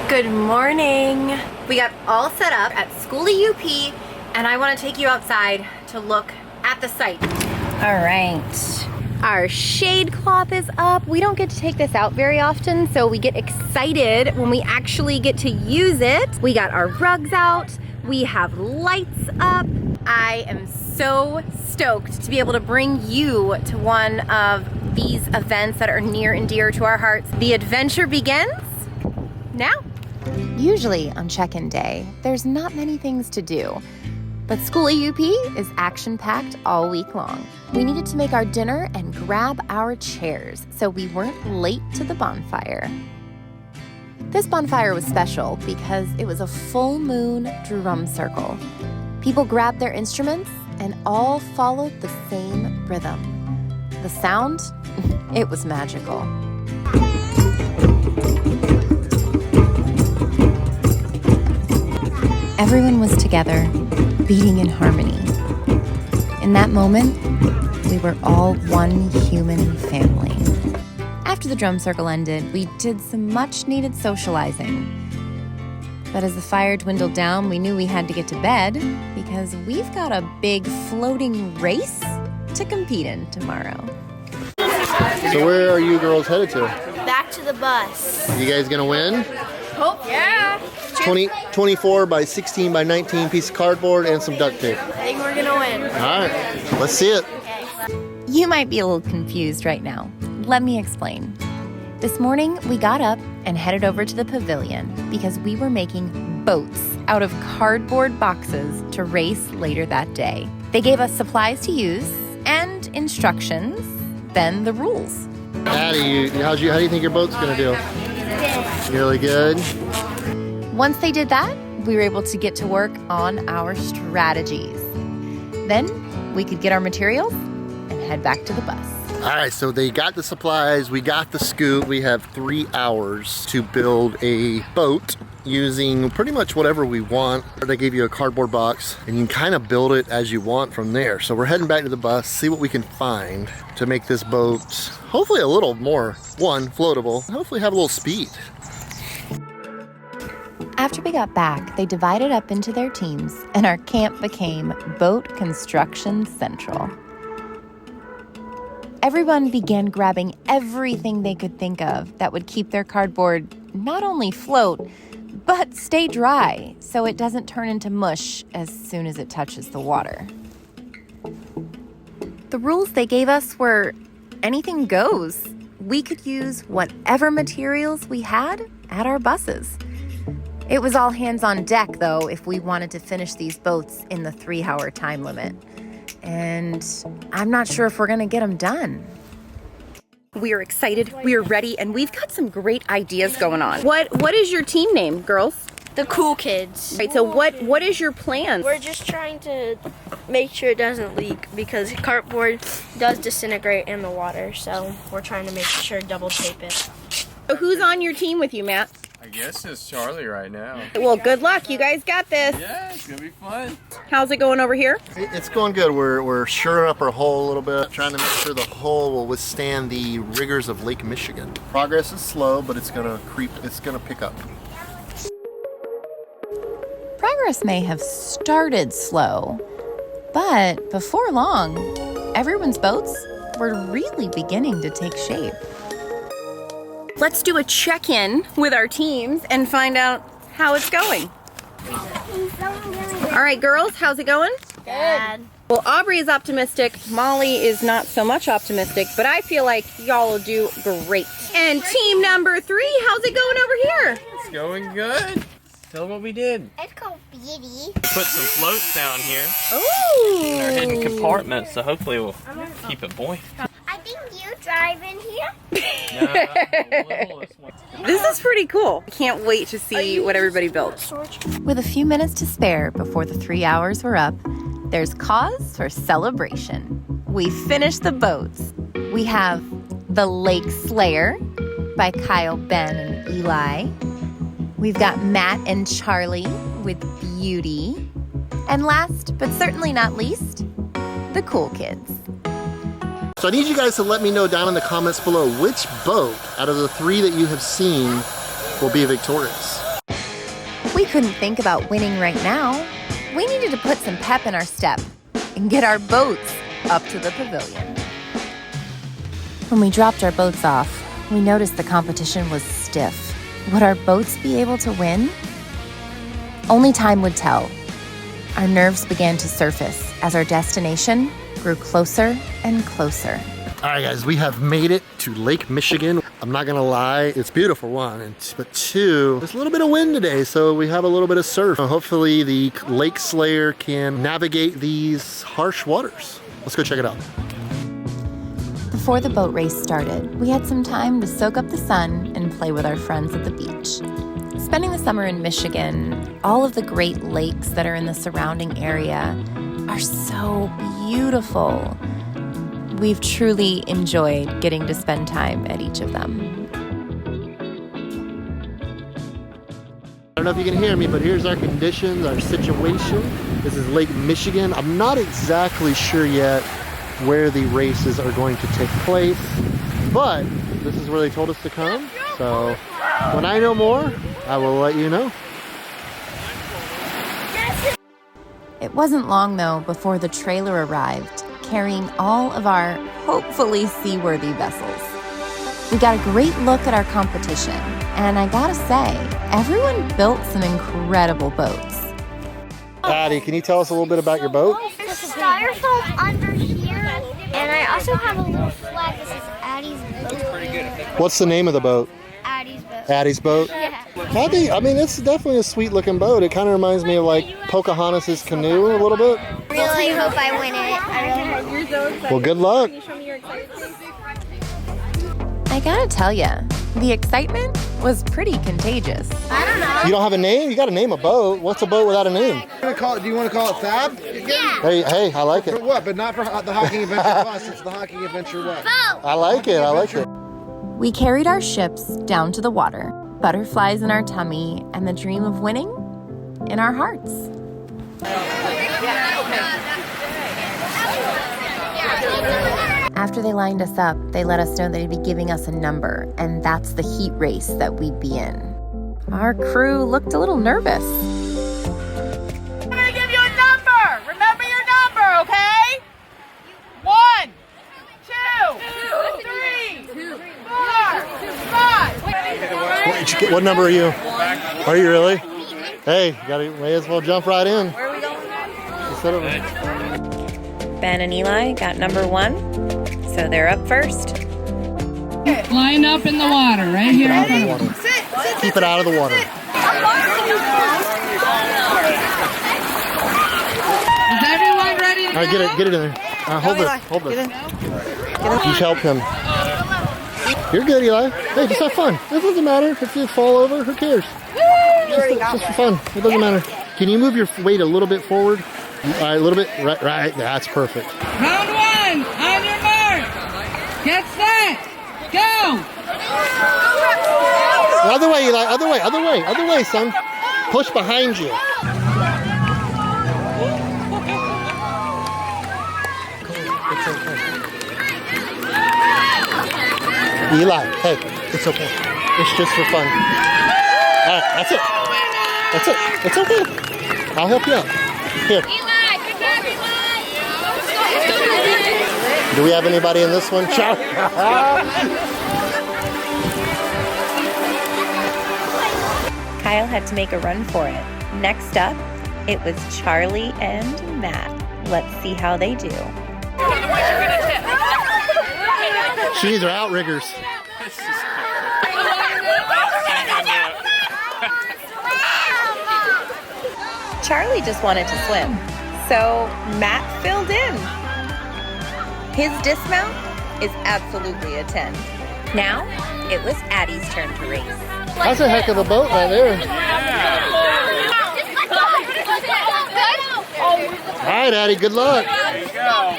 Good morning. We got all set up at Skoolie UP and I want to take you outside to look at the site. All right. Our shade cloth is up. We don't get to take this out very often, so we get excited when we actually get to use it. We got our rugs out. We have lights up. I am so stoked to be able to bring you to one of these events that are near and dear to our hearts. The adventure begins now. Usually on check-in day, there's not many things to do. But Skoolie UP is action-packed all week long. We needed to make our dinner and grab our chairs so we weren't late to the bonfire. This bonfire was special because it was a full moon drum circle. People grabbed their instruments and all followed the same rhythm. The sound, it was magical. Everyone was together, beating in harmony. In that moment, we were all one human family. After the drum circle ended, we did some much-needed socializing. But as the fire dwindled down, we knew we had to get to bed because we've got a big floating race to compete in tomorrow. So where are you girls headed to? Back to the bus. You guys gonna win? Hope, yeah. 24 by 16 by 19 piece of cardboard and some duct tape. I think we're gonna win. All right, let's see it. You might be a little confused right now. Let me explain. This morning, we got up and headed over to the pavilion because we were making boats out of cardboard boxes to race later that day. They gave us supplies to use and instructions, then the rules. Addie, how do you think your boat's gonna do? Really good. Once they did that, we were able to get to work on our strategies. Then we could get our materials and head back to the bus. All right, so they got the supplies, we got the scoop. We have 3 hours to build a boat using pretty much whatever we want. They gave you a cardboard box and you can kind of build it as you want from there. So we're heading back to the bus, see what we can find to make this boat hopefully a little more, floatable, and hopefully have a little speed. After we got back, they divided up into their teams and our camp became Boat Construction Central. Everyone began grabbing everything they could think of that would keep their cardboard not only float, but stay dry so it doesn't turn into mush as soon as it touches the water. The rules they gave us were anything goes. We could use whatever materials we had at our buses. It was all hands on deck, though, if we wanted to finish these boats in the 3-hour time limit. And I'm not sure if we're gonna get them done. We are excited, we are ready, and we've got some great ideas going on. What is your team name, girls? The Cool Kids. Right, so what is your plan? We're just trying to make sure it doesn't leak because cardboard does disintegrate in the water, so we're trying to make sure double tape it. So who's on your team with you, Matt? I guess it's Charlie right now. Well, good luck. You guys got this. Yeah, it's gonna be fun. How's it going over here? It's going good. We're shoring up our hull a little bit, trying to make sure the hull will withstand the rigors of Lake Michigan. Progress is slow, but it's gonna pick up. Progress may have started slow, but before long, everyone's boats were really beginning to take shape. Let's do a check-in with our teams and find out how it's going. All right, girls, how's it going? Good. Well, Aubrey is optimistic. Molly is not so much optimistic, but I feel like y'all will do great. And team number 3, how's it going over here? It's going good. Tell them what we did. It's called Beauty. Put some floats down here Ooh. in our hidden compartments, so hopefully we'll keep it buoyant. I think you drive in here. This is pretty cool. I can't wait to see what everybody built. With a few minutes to spare before the 3 hours were up, there's cause for celebration. We finished the boats. We have The Lake Slayer by Kyle, Ben, and Eli. We've got Matt and Charlie with Beauty. And last, but certainly not least, the Cool Kids. So I need you guys to let me know down in the comments below which boat out of the 3 that you have seen will be victorious. We couldn't think about winning right now. We needed to put some pep in our step and get our boats up to the pavilion. When we dropped our boats off, we noticed the competition was stiff. Would our boats be able to win? Only time would tell. Our nerves began to surface as our destination grew closer and closer. All right, guys, we have made it to Lake Michigan. I'm not gonna lie, it's beautiful, one, but two, there's a little bit of wind today, so we have a little bit of surf. Hopefully the lake slayer can navigate these harsh waters. Let's go check it out. Before the boat race started, we had some time to soak up the sun and play with our friends at the beach. Spending the summer in Michigan, all of the Great Lakes that are in the surrounding area are so beautiful. We've truly enjoyed getting to spend time at each of them. I don't know if you can hear me, but here's our conditions, our situation. This is Lake Michigan. I'm not exactly sure yet where the races are going to take place, but this is where they told us to come. So when I know more, I will let you know. It wasn't long, though, before the trailer arrived, carrying all of our hopefully seaworthy vessels. We got a great look at our competition, and I gotta say, everyone built some incredible boats. Addie, can you tell us a little bit about your boat? There's styrofoam under here, and I also have a little flag that says Addie's boat. What's the name of the boat? Addie's boat. Addie's boat? Yeah. I mean, it's definitely a sweet looking boat. It kind of reminds me of like Pocahontas' canoe a little bit. Really hope I win it. Well, good luck. I gotta tell ya, the excitement was pretty contagious. I don't know. You don't have a name? You gotta name a boat. What's a boat without a name? Do you want to call it Fab? Yeah. Hey, I like For it. what? But not for the Hocking Adventure Bus. It's the Hocking Adventure what? I like it. I like it. We carried our ships down to the water, butterflies in our tummy, and the dream of winning in our hearts. After they lined us up, they let us know they'd be giving us a number, and that's the heat race that we'd be in. Our crew looked a little nervous. I'm gonna give you a number. Remember your number, okay? 1, 2, 3, 4, 5. What number are you? Are you really? Hey, may as well jump right in. Where are we going? Ben and Eli got number 1, so they're up first. Line up in the water, right here in front of us. Keep it out of the water. Is everyone ready to All right, get it in there. Hold it. You help him. You're good, Eli. Hey, just have fun. It doesn't matter if you fall over. Who cares? Just for fun. It doesn't matter. Can you move your weight a little bit forward? All right, a little bit. Right. That's perfect. Round 1, on your mark. Get set. Go. Other way, Eli. Other way, son. Push behind you. Eli, hey, it's okay. It's just for fun. All right, that's it. It's okay. I'll help you out. Here. Do we have anybody in this one? Kyle had to make a run for it. Next up, it was Charlie and Matt. Let's see how they do. She needs her outriggers. Charlie just wanted to swim, so Matt filled in. His dismount is absolutely a 10. Now, it was Addie's turn to race. That's a heck of a boat right there. All right, Addie, good luck. Here we go.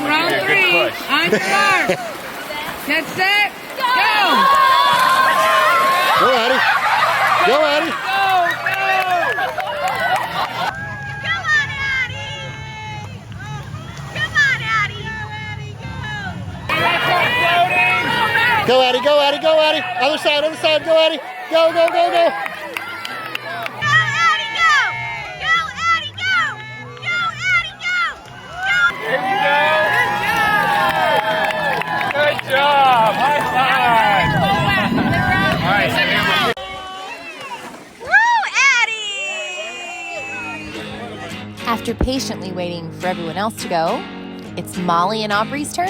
Round 3. On your mark. Get set. Go. Go, Addie. Go, Addie. Go, Addie, go, Addie, go, Addie. Other side, go, Addie. Go. After patiently waiting for everyone else to go, it's Molly and Aubrey's turn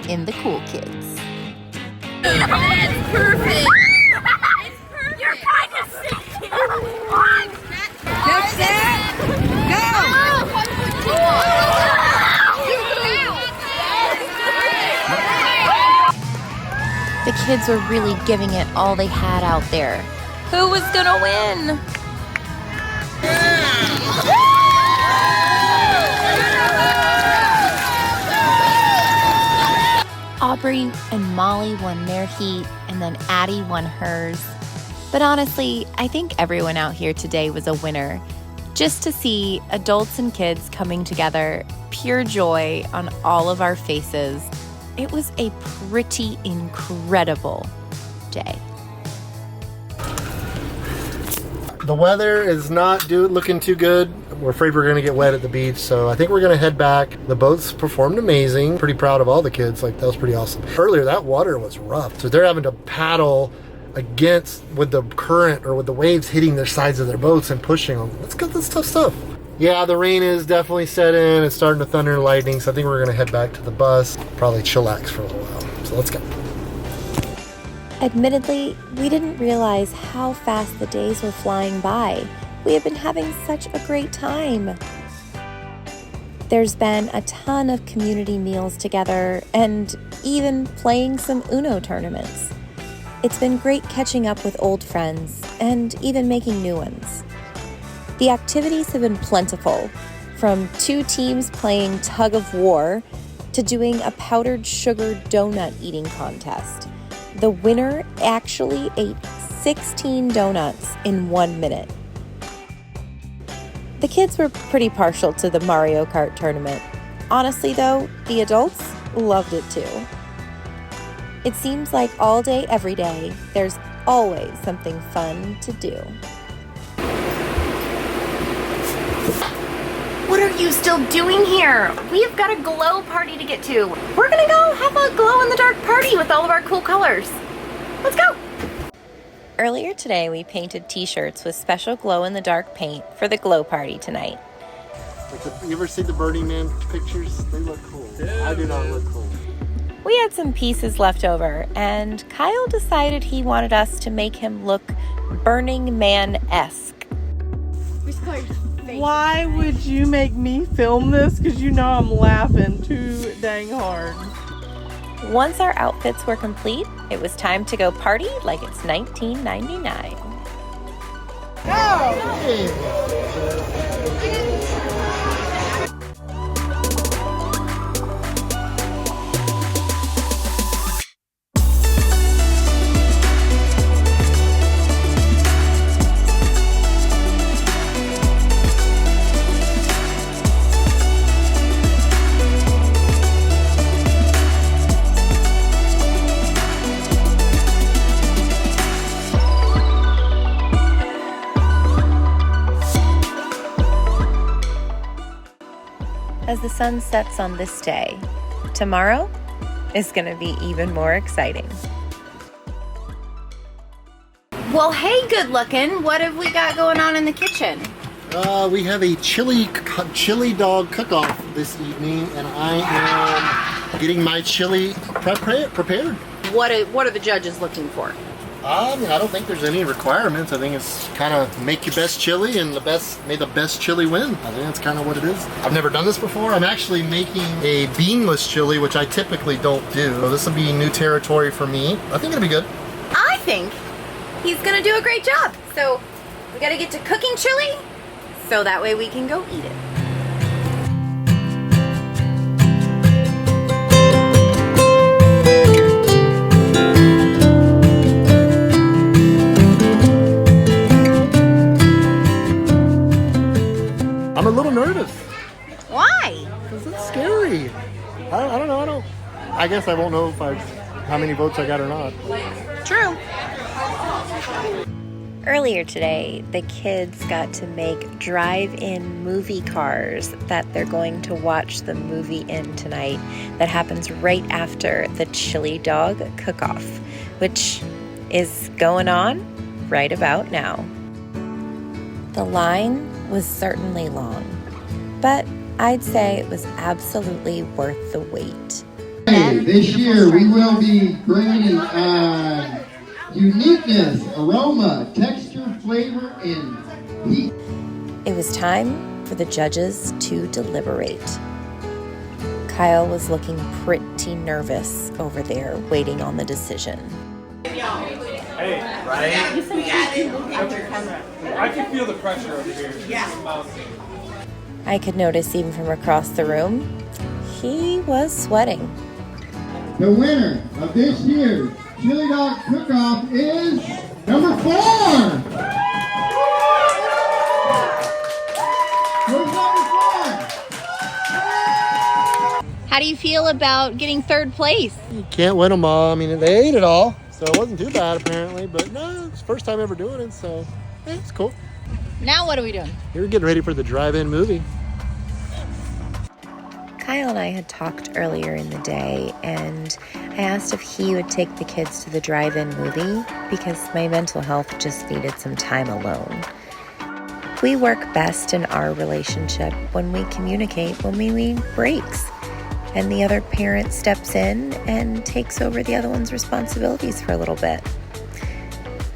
in the cool kids. It's perfect. It's perfect. You're kind of sick. What? Get set, The kids were really giving it all they had out there. Who was gonna win? Aubrey and Molly won their heat, and then Addie won hers. But honestly, I think everyone out here today was a winner. Just to see adults and kids coming together, pure joy on all of our faces. It was a pretty incredible day. The weather is not looking too good. We're afraid we're gonna get wet at the beach, so I think we're gonna head back. The boats performed amazing. Pretty proud of all the kids. Like, that was pretty awesome. Earlier, that water was rough, so they're having to paddle against with the current or with the waves hitting their sides of their boats and pushing them. Let's get this tough stuff. Yeah, the rain is definitely set in. It's starting to thunder and lightning, so I think we're gonna head back to the bus, probably chillax for a little while. So let's go. Admittedly, we didn't realize how fast the days were flying by. We have been having such a great time. There's been a ton of community meals together and even playing some Uno tournaments. It's been great catching up with old friends and even making new ones. The activities have been plentiful, from 2 teams playing tug of war to doing a powdered sugar donut eating contest. The winner actually ate 16 donuts in 1 minute. The kids were pretty partial to the Mario Kart tournament. Honestly though, the adults loved it too. It seems like all day, every day, there's always something fun to do. What are you still doing here? We've got a glow party to get to. We're gonna go have a glow-in-the-dark party with all of our cool colors. Let's go. Earlier today, we painted t-shirts with special glow-in-the-dark paint for the glow party tonight. You ever see the Burning Man pictures? They look cool. I do not look cool. We had some pieces left over, and Kyle decided he wanted us to make him look Burning Man-esque. Why would you make me film this? Because you know I'm laughing too dang hard. Once our outfits were complete, it was time to go party like it's 1999. As the sun sets on this day, tomorrow is going to be even more exciting. Well, hey, good looking. What have we got going on in the kitchen? We have a chili dog cook-off this evening, and I am getting my chili prepared. What are the judges looking for? I don't think there's any requirements. I think it's kind of make your best chili, and may the best chili win. I think that's kind of what it is. I've never done this before. I'm actually making a beanless chili, which I typically don't do. So this will be new territory for me. I think it'll be good. I think he's gonna do a great job. So we gotta get to cooking chili, so that way we can go eat it. I'm a little nervous. Why? Because it's scary. I don't know. I guess I won't know how many votes I got or not. True. Earlier today, the kids got to make drive-in movie cars that they're going to watch the movie in tonight. That happens right after the chili dog cook-off, which is going on right about now. The line was certainly long. but I'd say it was absolutely worth the wait. This year we will be grading on uniqueness, aroma, texture, flavor, and heat. It was time for the judges to deliberate. Kyle was looking pretty nervous over there, waiting on the decision. Hey, right? I can feel the pressure over here. Yeah. I could notice even from across the room, he was sweating. The winner of this year's Chili Dog Cookoff is number 4! Who's number 4? How do you feel about getting third place? You can't win them all. I mean, they ate it all, so it wasn't too bad apparently. But no, it's the first time ever doing it, so it's cool. Now what are we doing? You're getting ready for the drive-in movie. Kyle and I had talked earlier in the day, and I asked if he would take the kids to the drive-in movie because my mental health just needed some time alone. We work best in our relationship when we communicate when we need breaks, and the other parent steps in and takes over the other one's responsibilities for a little bit.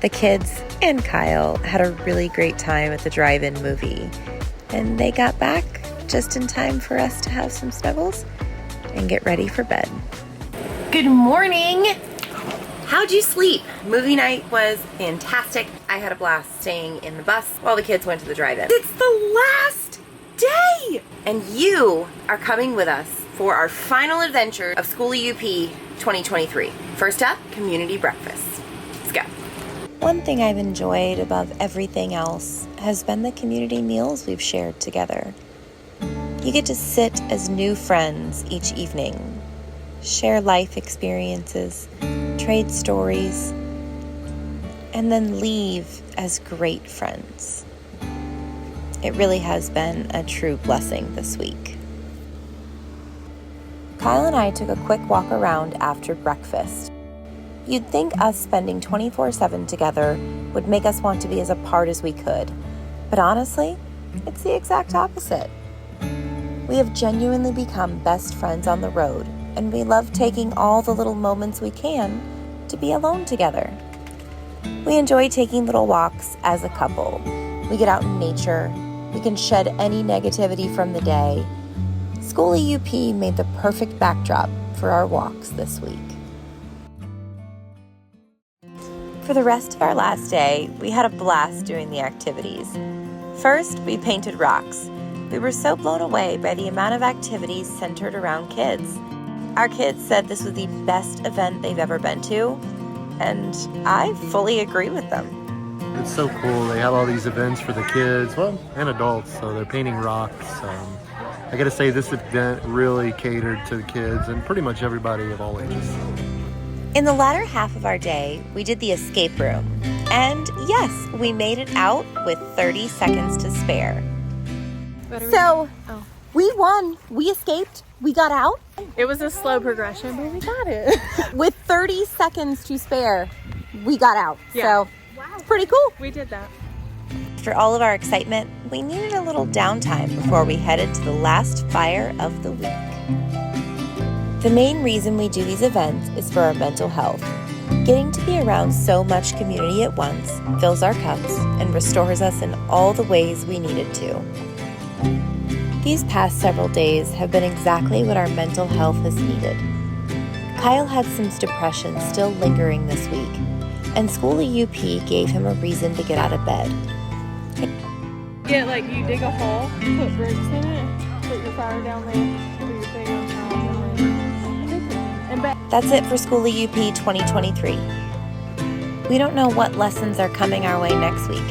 The kids and Kyle had a really great time at the drive-in movie, and they got back just in time for us to have some snuggles and get ready for bed. Good morning. How'd you sleep? Movie night was fantastic. I had a blast staying in the bus while the kids went to the drive-in. It's the last day! And you are coming with us for our final adventure of Skoolie UP 2023. First up, community breakfast. Let's go. One thing I've enjoyed above everything else has been the community meals we've shared together. You get to sit as new friends each evening, share life experiences, trade stories, and then leave as great friends. It really has been a true blessing this week. Kyle and I took a quick walk around after breakfast. You'd think us spending 24/7 together would make us want to be as apart as we could, but honestly, it's the exact opposite. We have genuinely become best friends on the road, and we love taking all the little moments we can to be alone together. We enjoy taking little walks as a couple. We get out in nature. We can shed any negativity from the day. Skoolie UP made the perfect backdrop for our walks this week. For the rest of our last day, we had a blast doing the activities. First, we painted rocks. We were so blown away by the amount of activities centered around kids. Our kids said this was the best event they've ever been to, and I fully agree with them. It's so cool. They have all these events for the kids, well, and adults, so they're painting rocks. I gotta say, this event really catered to the kids and pretty much everybody of all ages. In the latter half of our day, we did the escape room. And yes, we made it out with 30 seconds to spare. So, we won. We escaped. We got out. It was a slow progression, but we got it. With 30 seconds to spare, we got out. Yeah. So, it's pretty cool. We did that. After all of our excitement, we needed a little downtime before we headed to the last fire of the week. The main reason we do these events is for our mental health. Getting to be around so much community at once fills our cups and restores us in all the ways we needed to. These past several days have been exactly what our mental health has needed. Kyle had some depression still lingering this week, and Skoolie UP gave him a reason to get out of bed. You dig a hole, put bricks in it, put your fire down there, put your thing on top, and back. That's it for Skoolie UP 2023. We don't know what lessons are coming our way next week,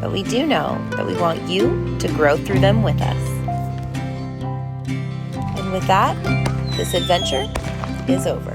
but we do know that we want you to grow through them with us. And with that, this adventure is over.